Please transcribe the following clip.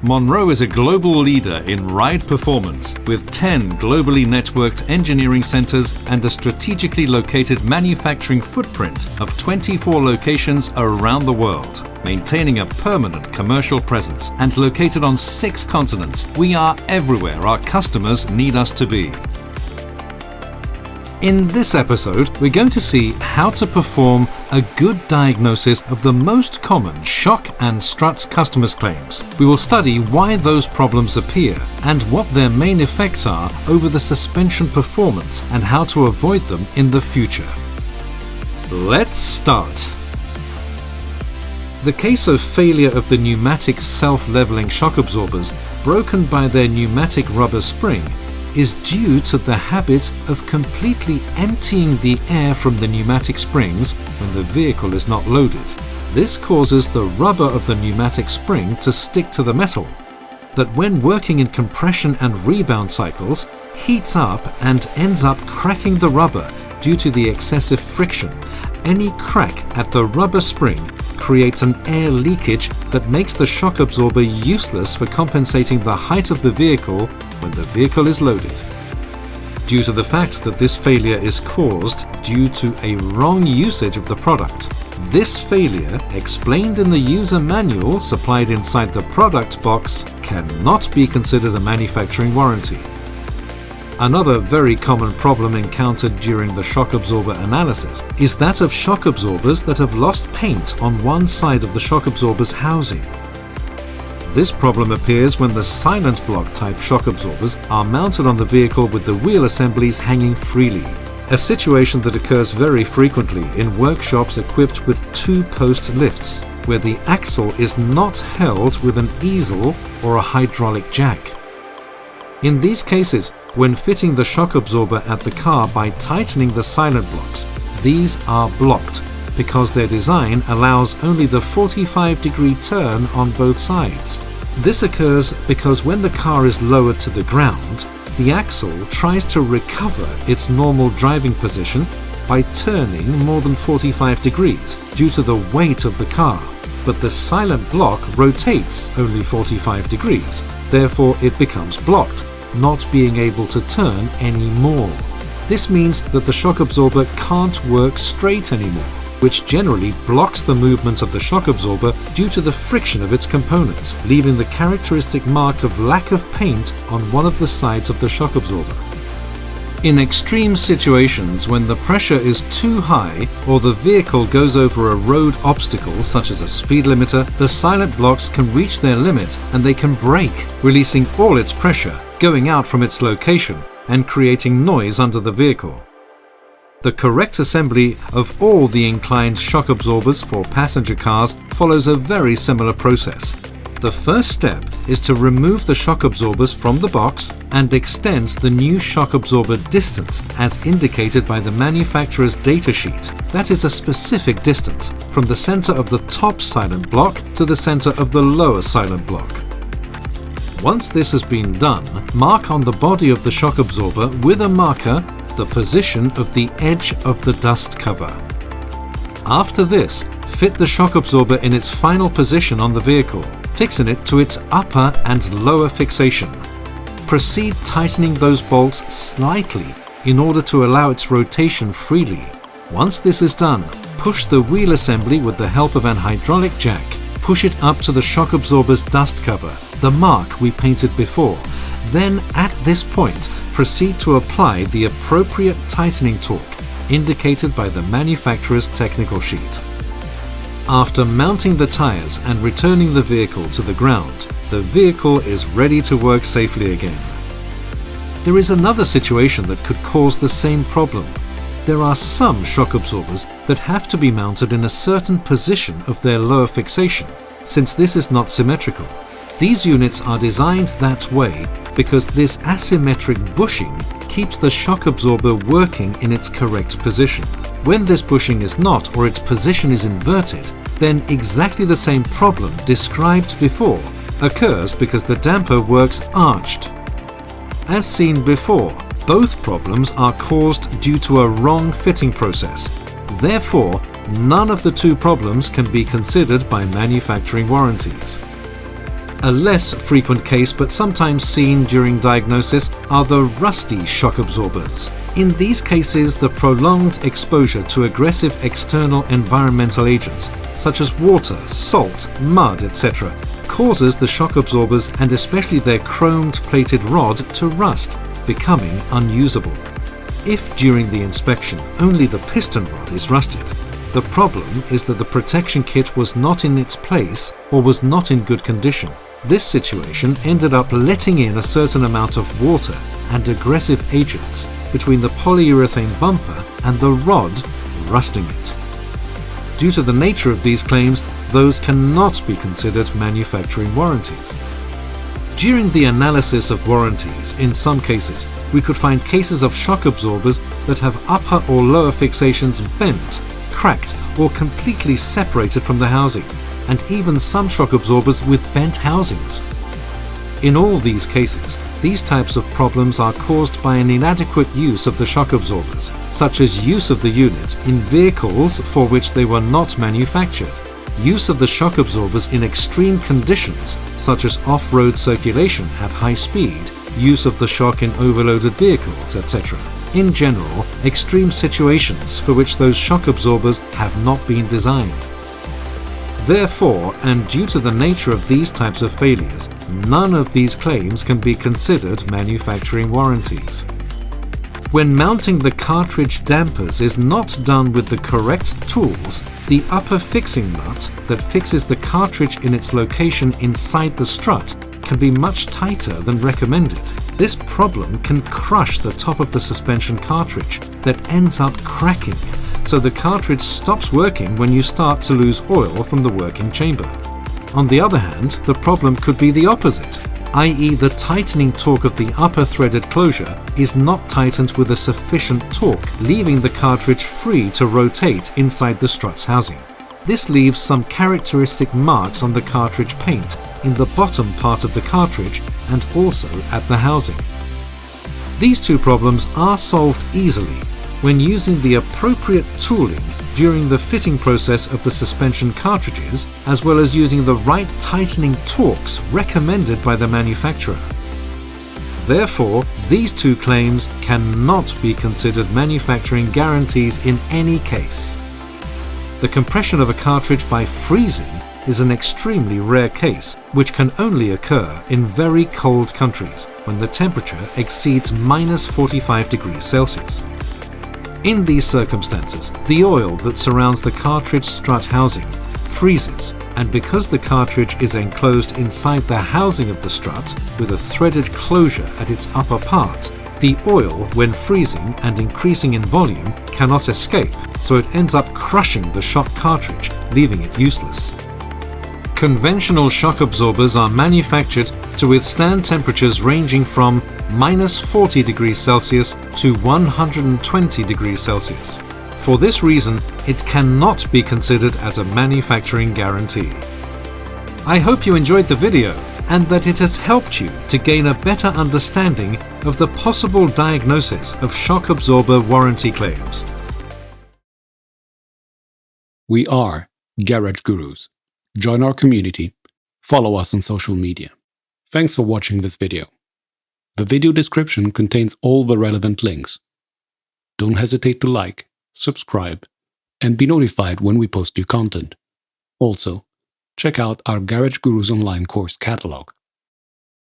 Monroe is a global leader in ride performance with 10 globally networked engineering centers and a strategically located manufacturing footprint of 24 locations around the world. Maintaining a permanent commercial presence and located on 6 continents, we are everywhere our customers need us to be. In this episode, we're going to see how to perform a good diagnosis of the most common shock and struts customers' claims. We will study why those problems appear and what their main effects are over the suspension performance and how to avoid them in the future. Let's start. The case of failure of the pneumatic self-leveling shock absorbers broken by their pneumatic rubber spring is due to the habit of completely emptying the air from the pneumatic springs when the vehicle is not loaded. This causes the rubber of the pneumatic spring to stick to the metal, that when working in compression and rebound cycles, heats up and ends up cracking the rubber due to the excessive friction. Any crack at the rubber spring creates an air leakage that makes the shock absorber useless for compensating the height of the vehicle when the vehicle is loaded. Due to the fact that this failure is caused due to a wrong usage of the product, this failure, explained in the user manual supplied inside the product box, cannot be considered a manufacturing warranty. Another very common problem encountered during the shock absorber analysis is that of shock absorbers that have lost paint on one side of the shock absorber's housing. This problem appears when the silent block type shock absorbers are mounted on the vehicle with the wheel assemblies hanging freely, a situation that occurs very frequently in workshops equipped with 2-post lifts, where the axle is not held with an easel or a hydraulic jack. In these cases, when fitting the shock absorber at the car by tightening the silent blocks, these are blocked because their design allows only the 45-degree turn on both sides. This occurs because when the car is lowered to the ground, the axle tries to recover its normal driving position by turning more than 45 degrees due to the weight of the car, but the silent block rotates only 45 degrees, therefore it becomes blocked, not being able to turn anymore. This means that the shock absorber can't work straight anymore, which generally blocks the movement of the shock absorber due to the friction of its components, leaving the characteristic mark of lack of paint on one of the sides of the shock absorber. In extreme situations when the pressure is too high or the vehicle goes over a road obstacle such as a speed limiter, the silent blocks can reach their limit and they can break, releasing all its pressure, going out from its location and creating noise under the vehicle. The correct assembly of all the inclined shock absorbers for passenger cars follows a very similar process. The first step is to remove the shock absorbers from the box and extend the new shock absorber distance as indicated by the manufacturer's datasheet. That is a specific distance from the center of the top silent block to the center of the lower silent block. Once this has been done, mark on the body of the shock absorber with a marker the position of the edge of the dust cover. After this, fit the shock absorber in its final position on the vehicle, fixing it to its upper and lower fixation. Proceed tightening those bolts slightly in order to allow its rotation freely. Once this is done, push the wheel assembly with the help of an hydraulic jack. Push it up to the shock absorber's dust cover, the mark we painted before. Then, at this point, proceed to apply the appropriate tightening torque, indicated by the manufacturer's technical sheet. After mounting the tires and returning the vehicle to the ground, the vehicle is ready to work safely again. There is another situation that could cause the same problem. There are some shock absorbers that have to be mounted in a certain position of their lower fixation, since this is not symmetrical. These units are designed that way because this asymmetric bushing keeps the shock absorber working in its correct position. When this bushing is not or its position is inverted, then exactly the same problem described before occurs because the damper works arched. As seen before, both problems are caused due to a wrong fitting process. Therefore, none of the two problems can be considered by manufacturing warranties. A less frequent case, but sometimes seen during diagnosis, are the rusty shock absorbers. In these cases, the prolonged exposure to aggressive external environmental agents, such as water, salt, mud, etc., causes the shock absorbers and especially their chromed plated rod to rust, becoming unusable. If during the inspection only the piston rod is rusted, the problem is that the protection kit was not in its place or was not in good condition. This situation ended up letting in a certain amount of water and aggressive agents between the polyurethane bumper and the rod, rusting it. Due to the nature of these claims, those cannot be considered manufacturing warranties. During the analysis of warranties, in some cases, we could find cases of shock absorbers that have upper or lower fixations bent, cracked, or completely separated from the housing, and even some shock absorbers with bent housings. In all these cases, these types of problems are caused by an inadequate use of the shock absorbers, such as use of the units in vehicles for which they were not manufactured, use of the shock absorbers in extreme conditions, such as off-road circulation at high speed, use of the shock in overloaded vehicles, etc. In general, extreme situations for which those shock absorbers have not been designed. Therefore, and due to the nature of these types of failures, none of these claims can be considered manufacturing warranties. When mounting the cartridge dampers is not done with the correct tools, the upper fixing nut that fixes the cartridge in its location inside the strut can be much tighter than recommended. This problem can crush the top of the suspension cartridge that ends up cracking, so the cartridge stops working when you start to lose oil from the working chamber. On the other hand, the problem could be the opposite, i.e. the tightening torque of the upper threaded closure is not tightened with a sufficient torque, leaving the cartridge free to rotate inside the strut's housing. This leaves some characteristic marks on the cartridge paint in the bottom part of the cartridge and also at the housing. These two problems are solved easily when using the appropriate tooling during the fitting process of the suspension cartridges, as well as using the right tightening torques recommended by the manufacturer. Therefore, these two claims cannot be considered manufacturing guarantees in any case. The compression of a cartridge by freezing is an extremely rare case, which can only occur in very cold countries when the temperature exceeds -45 degrees Celsius. In these circumstances, the oil that surrounds the cartridge strut housing freezes, and because the cartridge is enclosed inside the housing of the strut with a threaded closure at its upper part, the oil, when freezing and increasing in volume, cannot escape, so it ends up crushing the shock cartridge, leaving it useless. Conventional shock absorbers are manufactured to withstand temperatures ranging from -40 degrees Celsius to 120 degrees Celsius. For this reason, it cannot be considered as a manufacturing guarantee. I hope you enjoyed the video and that it has helped you to gain a better understanding of the possible diagnosis of shock absorber warranty claims. We are Garage Gurus. Join our community, follow us on social media. Thanks for watching this video. The video description contains all the relevant links. Don't hesitate to like, subscribe, and be notified when we post new content. Also, check out our Garage Gurus online course catalog.